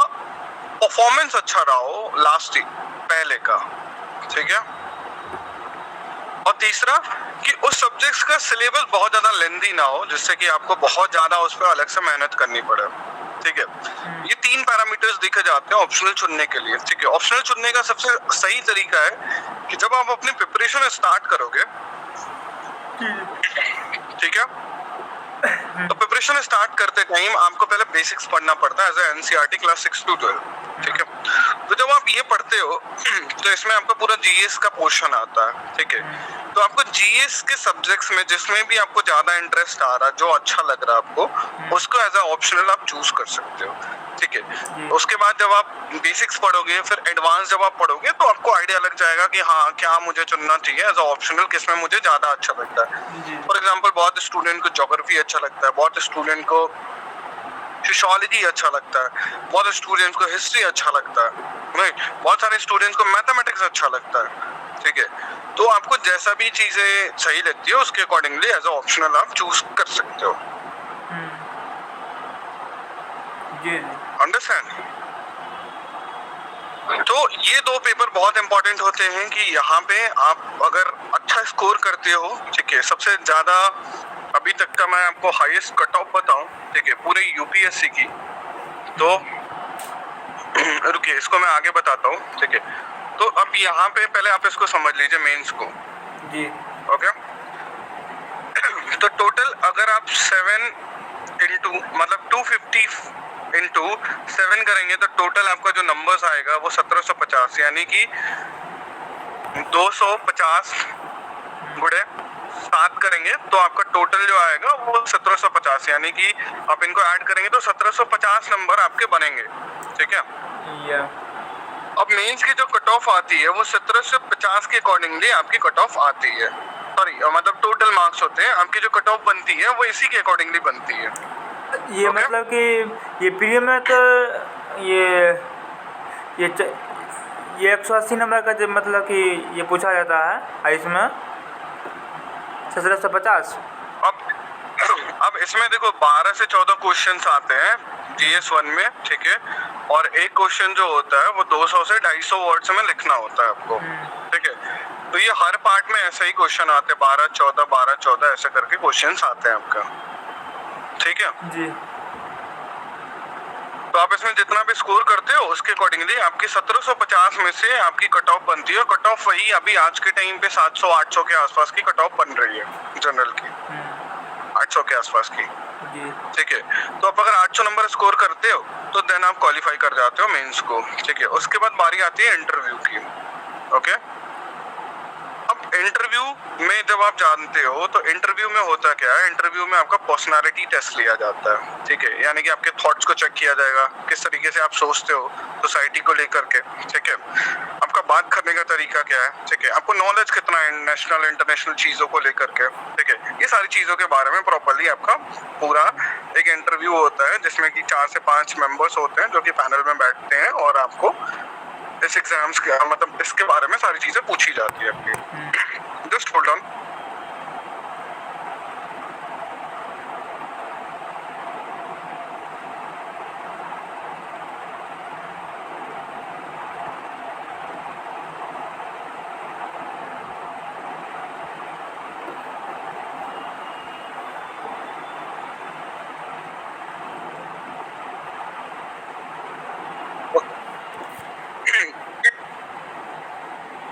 Speaker 1: परफॉर्मेंस अच्छा रहा हो लास्ट पहले का, ठीक है, और तीसरा कि उस सब्जेक्ट्स का सिलेबस बहुत ज्यादा लेंथी ना हो जिससे कि आपको बहुत ज्यादा उस पर अलग से मेहनत करनी पड़े। ठीक है, ये 3 पैरामीटर्स देखे जाते हैं ऑप्शनल चुनने के लिए। ठीक है, ऑप्शनल चुनने का सबसे सही तरीका है कि जब आप अपनी प्रिपरेशन स्टार्ट करोगे, ठीक है, तो प्रिपरेशन स्टार्ट करते टाइम आपको पहले बेसिक्स पढ़ना पड़ता है as a NCERT class 6 to 12। ठीक है, तो जब आप ये पढ़ते हो तो इसमें आपका पूरा जीएस का पोर्शन आता है। ठीक है, तो आपको जीएस के सब्जेक्ट्स में जिसमें भी आपको ज्यादा इंटरेस्ट आ रहा, जो अच्छा लग रहा है आपको, उसको एज अ ऑप्शनल आप चूज कर सकते हो। ठीक है, उसके बाद जब आप बेसिक्स पढ़ोगे, फिर एडवांस जब आप पढ़ोगे तो आपको आइडिया लग जाएगा कि हाँ क्या मुझे चुनना चाहिए एज अ ऑप्शनल, किसमें मुझे ज्यादा अच्छा लगता है। फॉर एग्जाम्पल बहुत स्टूडेंट को ज्योग्राफी अच्छा लगता है, बहुत स्टूडेंट को सोशियोलॉजी अच्छा लगता है, बहुत स्टूडेंट्स को हिस्ट्री अच्छा लगता है, राइट, बहुत सारे स्टूडेंट्स को मैथमेटिक्स अच्छा लगता है। ठीक है, तो आपको जैसा भी चीजें सही लगती है उसके अकॉर्डिंगली एज अ ऑप्शनल आप चूज कर सकते हो। अंडरस्टैंड? तो ये 2 पेपर बहुत इंपॉर्टेंट होते हैं कि यहाँ पे आप अगर अच्छा स्कोर करते हो, ठीक है, सबसे ज्यादा अभी तक का मैं आपको हाईएस्ट कट ऑफ बताऊं, ठीक है, पूरे यूपीएससी की, तो रुकिए इसको मैं आगे बताता हूँ। ठीक है, तो अब यहाँ पे पहले आप इसको समझ लीजिए मेंस को
Speaker 2: जी,
Speaker 1: ओके। तो टोटल अगर आप 7 इंटू मतलब 250 इंटू 7 करेंगे तो टोटल आपका जो नंबर्स आएगा वो 1750, यानी कि 250 गुणे 7 करेंगे तो आपका टोटल जो आएगा वो 1750, यानी कि आप इनको ऐड करेंगे तो 1750 नंबर आपके बनेंगे। ठीक है, अब मेंस की जो कट ऑफ आती है वो 1750 के अकॉर्डिंगली आपकी कट ऑफ आती है, सॉरी मतलब टोटल मार्क्स होते हैं, आपकी जो कट ऑफ बनती है वो इसी के अकॉर्डिंगली बनती है।
Speaker 2: ये
Speaker 1: Okay.
Speaker 2: मतलब कि ये प्री में तो ये च- ये 180 नंबर का जो मतलब कि ये पूछा जाता है इसमें 1750।
Speaker 1: अब इसमें देखो 12 से 14 क्वेश्चंस आते हैं GS 1 में, ठीक है, और एक क्वेश्चन जो होता है वो 200 से 250 वर्ड्स में लिखना होता है आपको, ठीक है। तो ये हर पार्ट में ऐसे ही क्वेश्चन आते हैं, 12 14 ऐसे करके क्वेश्चंस आते हैं आपका, ठीक है।
Speaker 2: जी।
Speaker 1: तो आप इसमें जितना भी स्कोर करते हो उसके अकॉर्डिंगली आपकी 1750 में से आपकी कट ऑफ बनती है। कट ऑफ वही अभी आज के टाइम पे 700 800 के आसपास की कट ऑफ बन रही है जनरल की, 800 के आसपास की,
Speaker 2: जी।
Speaker 1: ठीक है। तो आप अगर 800 नंबर स्कोर करते हो तो देन आप क्वालिफाई कर जाते हो मेंस को, ठीक है। उसके बाद बारी आती है इंटरव्यू की, ओके। अब इंटरव्यू में जब आप जानते हो तो इंटरव्यू में होता क्या है, इंटरव्यू में आपका पर्सनालिटी टेस्ट लिया जाता है, ठीक है। यानी कि आपके थॉट्स को चेक किया जाएगा, किस तरीके से आप सोचते हो सोसाइटी को लेकर के, ठीक है। आपका बात करने का तरीका क्या है, ठीक है। आपको नॉलेज कितना है नेशनल इंटरनेशनल चीजों को लेकर के, ठीक है। ये सारी चीजों के बारे में प्रॉपर्ली आपका पूरा एक इंटरव्यू होता है जिसमें कि 4 से 5 मेंबर्स होते हैं जो कि पैनल में बैठते हैं और आपको इस एग्जाम्स के मतलब इसके बारे में सारी चीजें पूछी जाती है आपकी। Just hold on.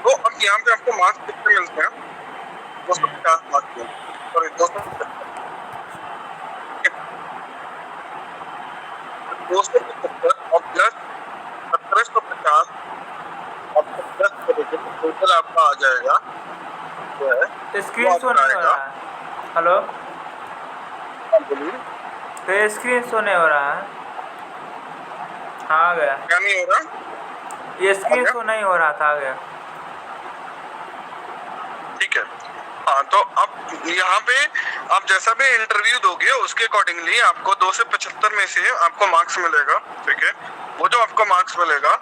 Speaker 1: तो अब यहाँ पे आपको मार्क्स कितने मिलते हैं, 250 मार्क्स में, सॉरी 275 और प्लस 1750 आपको प्लस करेंगे तो टोटल आपका आ जाएगा जो है
Speaker 2: स्क्रीन शो नहीं हो रहा है। हेलो,
Speaker 1: बोलिए।
Speaker 2: तो स्क्रीन शो नहीं हो रहा है। हाँ आ गया।
Speaker 1: क्या नहीं हो रहा?
Speaker 2: ये स्क्रीन शो नहीं हो रहा था, आ गया।
Speaker 1: ठीक है। हाँ, तो अब यहाँ पे आप जैसा भी इंटरव्यू दोगे उसके अकॉर्डिंगली आपको 2 से 75 में से आपको मार्क्स मिलेगा, ठीक है। वो जो आपको मार्क्स मिलेगा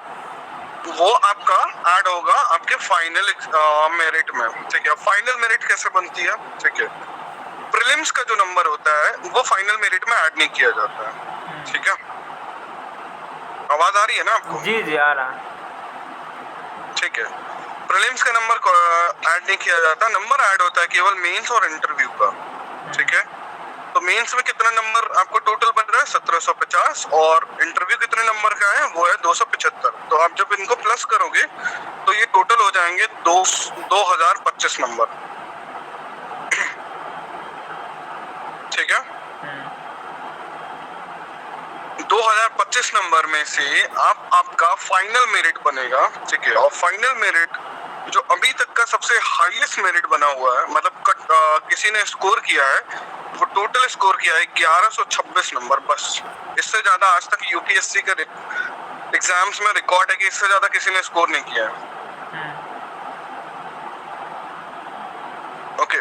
Speaker 1: वो आपका ऐड होगा आपके फाइनल मेरिट में, ठीक है। फाइनल मेरिट कैसे बनती है, ठीक है। प्रीलिम्स का जो नंबर होता है वो फाइनल मेरिट में ऐड नहीं किया जाता है, ठीक है। आवाज आ रही है ना आपको?
Speaker 2: जी जी आ रहा।
Speaker 1: ठीक है। प्रीलिम्स का नंबर ऐड नहीं किया जाता, नंबर ऐड होता है केवल मेंस और इंटरव्यू का, ठीक है। तो मेंस में कितना नंबर आपको टोटल बन रहा है 1750 और इंटरव्यू कितने नंबर का है वो है 275। तो आप जब इनको प्लस करोगे तो ये टोटल हो जाएंगे 2025 नंबर, ठीक है। 2025 नंबर में से आपका फाइनल मेरिट बनेगा, ठीक है। और फाइनल मेरिट जो अभी तक का सबसे हाईएस्ट मेरिट बना हुआ है, मतलब किसी ने स्कोर किया है, वो टोटल स्कोर किया है 1126 नंबर, बस। इससे ज्यादा आज तक यूपीएससी के एग्जाम्स में रिकॉर्ड है कि इससे ज्यादा किसी ने स्कोर नहीं किया है, ओके।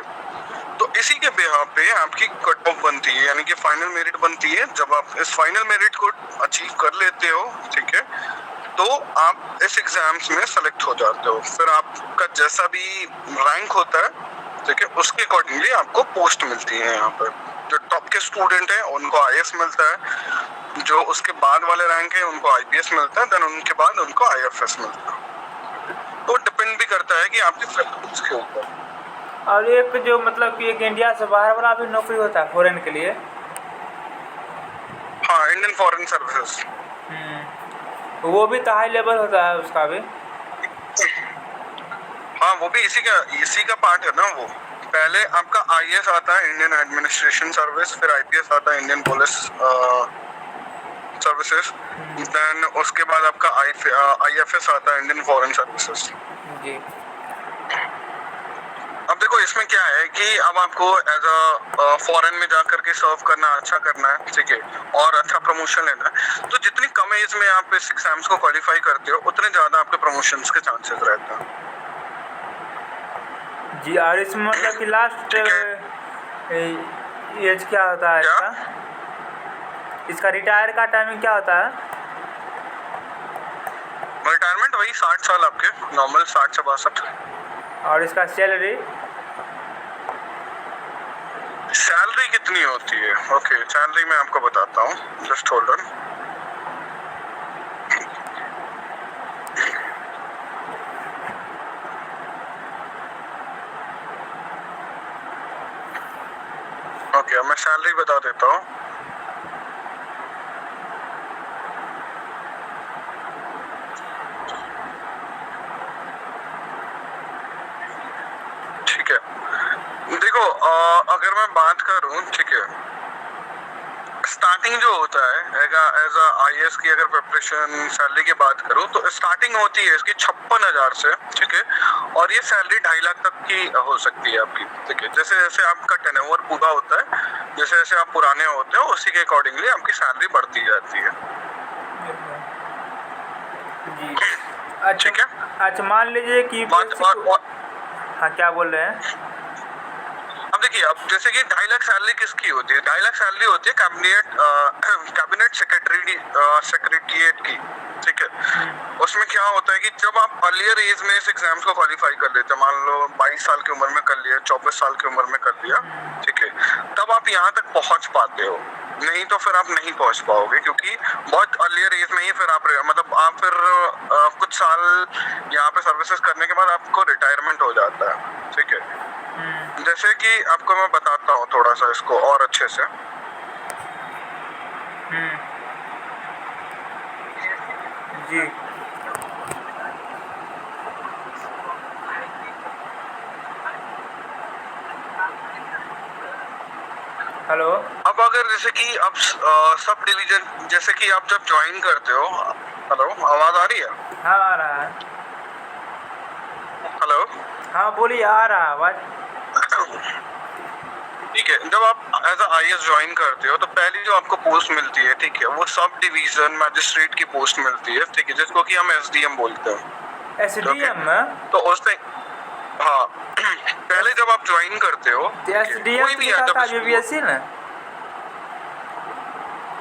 Speaker 1: तो इसी के बिहाफ पे आपकी कट ऑफ बनती है, यानी कि फाइनल मेरिट बनती है। जब आप इस फाइनल मेरिट को अचीव कर लेते हो, ठीक है, तो आप इस एग्जाम्स में सेलेक्ट हो जाते हो। फिर आपका जैसा भी रैंक होता है, ठीक है, उसके अकॉर्डिंगली आपको पोस्ट मिलती है। यहाँ पर जो टॉप के स्टूडेंट हैं उनको आईएएस मिलता है, जो उसके बाद वाले रैंक है उनको आईपीएस मिलता है, देन उनके बाद उनको आईएफएस मिलता है। तो डिपेंड भी करता है कि आपकी प्रेफरेंस के ऊपर।
Speaker 2: और एक जो मतलब कि एक इंडिया से बाहर वाला भी नौकरी होता है फॉरेन के लिए।
Speaker 1: हाँ, इंडियन फॉरेन सर्विसेज,
Speaker 2: वो भी तो हाई लेवल होता है उसका भी।
Speaker 1: हाँ, वो भी इसी का पार्ट है ना। वो पहले आपका आईएएस आता है, इंडियन एडमिनिस्ट्रेशन सर्विस, फिर आईपीएस आता है, इंडियन पुलिस सर्विसेज, देन उसके बाद आपका आईएफएस आता है, इंडियन फॉरेन सर्विसेज।
Speaker 2: जी।
Speaker 1: अब देखो इसमें क्या है कि अब आपको एज अ फॉरेन में जाकर के सर्व करना, अच्छा करना है, ठीक है, और अच्छा प्रमोशन लेना है, तो जितनी कम कम एज में आप इस एग्जाम्स को क्वालिफाई करते हो उतने ज्यादा आपके प्रमोशंस के चांसेस रहते हैं।
Speaker 2: जी, और इसमें मतलब कि लास्ट एज क्या होता है
Speaker 1: क्या?
Speaker 2: इसका रिटायर का टाइमिंग क्या होता है?
Speaker 1: रिटायरमेंट वही 60 साल आपके नॉर्मल 60 से 62।
Speaker 2: और इसका सैलरी
Speaker 1: कितनी होती है? ओके, सैलरी मैं आपको बताता हूँ, जस्ट होल्ड ऑन। ओके, मैं सैलरी बता देता हूँ। ठीक है, देखो अगर मैं बात करूँ, ठीक है, स्टार्टिंग जो होता है एज अ आईएएस की अगर प्रिपरेशन सैलरी की बात करूँ तो स्टार्टिंग होती है इसकी 56,000 से, ठीक है, और ये सैलरी 2.5 लाख तक की हो सकती है आपकी, ठीक है। जैसे जैसे आपका टर्नओवर पूरा होता है, जैसे जैसे आप पुराने होते हो उसी के अकॉर्डिंगली आपकी सैलरी बढ़ती जाती है।
Speaker 2: जी,
Speaker 1: ठीक है,
Speaker 2: अच्छा मान लीजिए कि हाँ, क्या बोल रहे हैं?
Speaker 1: अब देखिए, अब जैसे कि 2.5 लाख सैलरी किसकी होती है? 2.5 लाख सैलरी होती है कैबिनेट सेक्रेटरीट की, ठीक है। उसमें क्या होता है कि जब आप अर्लियर एज में इस एग्जाम्स को क्वालिफाई कर लेते हैं, मान लो 22 साल की उम्र में कर लिया, 24 साल की उम्र में कर लिया, ठीक है, तब आप यहाँ तक पहुंच पाते हो। नहीं तो फिर आप नहीं पहुंच पाओगे, क्योंकि बहुत अर्लियर एज में ही फिर आप मतलब आप फिर कुछ साल यहाँ पे सर्विसेज करने के बाद आपको रिटायरमेंट हो जाता है, ठीक है। जैसे कि आपको मैं बताता हूँ थोड़ा सा इसको और अच्छे से।
Speaker 2: जी, हेलो।
Speaker 1: अब अगर जैसे कि आप सब डिवीजन, जैसे कि आप जब ज्वाइन करते हो, हेलो, आवाज आ रही है?
Speaker 2: हाँ, आ रहा है।
Speaker 1: हेलो,
Speaker 2: हाँ, बोलिए, आ रहा है आवाज।
Speaker 1: ठीक है, जब आप एज अ आईएएस ज्वाइन करते हो तो पहली जो आपको पोस्ट मिलती है, ठीक है, वो सब डिवीजन मैजिस्ट्रेट की पोस्ट मिलती है, ठीक है, जिसको कि हम एसडीएम बोलते हैं।
Speaker 2: एसडीएम
Speaker 1: तो उससे हाँ पहले जब आप ज्वाइन करते हो,
Speaker 2: एसडीएम
Speaker 1: कोई भी है जब
Speaker 2: यूपीएससी ना।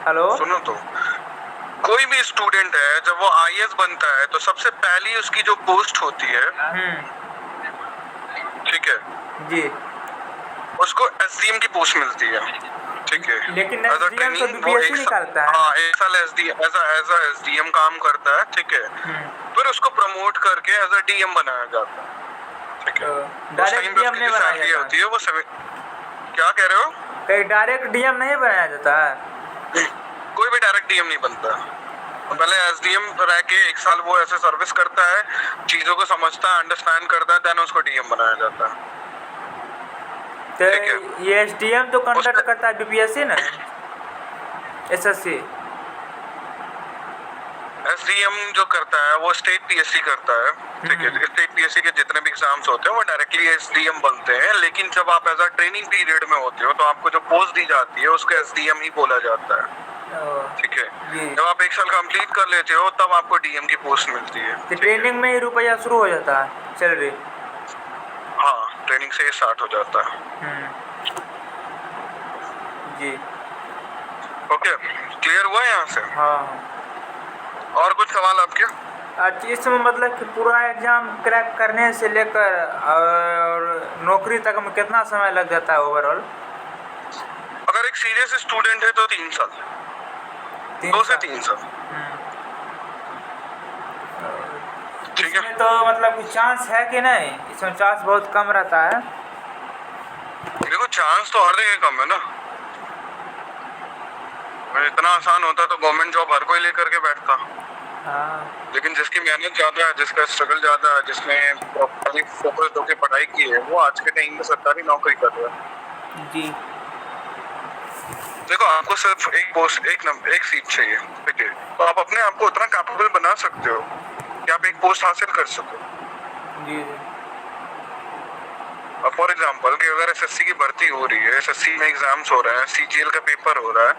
Speaker 2: हेलो,
Speaker 1: सुनो तो, कोई भी स्टूडेंट है जब वो आईएएस बनता है तो सबसे पहली उसकी जो पोस्ट होती है, ठीक है
Speaker 2: जी,
Speaker 1: उसको एसडीएम की पोस्ट मिलती है, ठीक है।
Speaker 2: लेकिन एसडीएम तो बीपीएससी निकालता है।
Speaker 1: हाँ, एक साल एसडीएम काम करता है, ठीक है, फिर उसको प्रमोट करके एज अ डीएम बनाया जाता है, ठीक है।
Speaker 2: डायरेक्ट डीएम नहीं बनाया जाता
Speaker 1: होती है वो क्या कह रहे हो?
Speaker 2: कहीं डायरेक्ट डीएम नहीं बनाया जाता है?
Speaker 1: कोई भी डायरेक्ट डीएम नहीं बनता। पहले एसडीएम रह के 1 साल वो ऐसे सर्विस करता है, चीजों को समझता है, अंडरस्टैंड करता है, देन उसको डीएम बनाया जाता है।
Speaker 2: तो ये एसडीएम तो कंडक्ट करता है बीपीएससी ना, एसएससी।
Speaker 1: एसडीएम जो करता है वो स्टेट पीएससी करता है, ठीक है। स्टेट पीएससी के जितने भी एग्जाम्स होते हैं वो डायरेक्टली एसडीएम बनते हैं, लेकिन जब आप एज अ ट्रेनिंग पीरियड में होते हो तो आपको जो पोस्ट दी जाती है उसको एसडीएम ही बोला जाता है, ठीक है। जब आप 1 साल कंप्लीट कर लेते हो तब आपको डीएम की पोस्ट मिलती है।
Speaker 2: तो ट्रेनिंग में ही रुपया शुरू हो जाता है सैलरी?
Speaker 1: हाँ, ट्रेनिंग से ही स्टार्ट हो जाता है।
Speaker 2: जी,
Speaker 1: ओके, क्लियर हुआ यहाँ से?
Speaker 2: हाँ।
Speaker 1: और कुछ सवाल आपके?
Speaker 2: अच्छा, इसमें मतलब कि पूरा एग्जाम क्रैक करने से लेकर और नौकरी तक में कितना समय लग जाता है ओवरऑल?
Speaker 1: अगर एक सीरियस स्टूडेंट है तो 3 साल, 2 से 3 साल। ठीक है,
Speaker 2: इसमें तो मतलब कुछ चांस है कि नहीं? इसमें चांस बहुत कम रहता है।
Speaker 1: देखो, चांस तो हर जगह कम है ना। इतना आसान होता तो गवर्नमेंट जॉब हर कोई लेकर के बैठता।
Speaker 2: हाँ,
Speaker 1: लेकिन जिसकी मेहनत ज्यादा है, जिसका स्ट्रगल ज्यादा है, जिसने प्रॉपर्ली फोकस होकर पढ़ाई की है, वो आज के टाइम में सरकारी नौकरी कर रहा है।
Speaker 2: जी।
Speaker 1: देखो, आपको सिर्फ एक सीट चाहिए, ठीक है, तो आप अपने आप को उतना कैपेबल बना सकते हो कि आप एक पोस्ट हासिल कर सको।
Speaker 2: जी।
Speaker 1: फॉर एग्जाम्पल कि अगर एसएससी की भर्ती हो रही है, एसएससी में एग्जाम्स हो रहे हैं, सीजीएल का पेपर हो रहा है,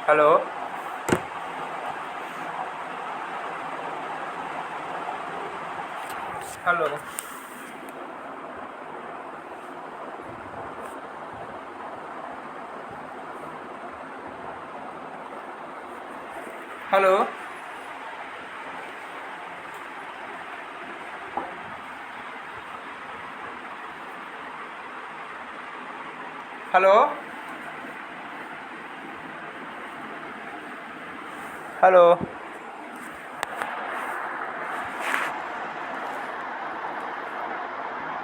Speaker 2: hello hello hello hello hello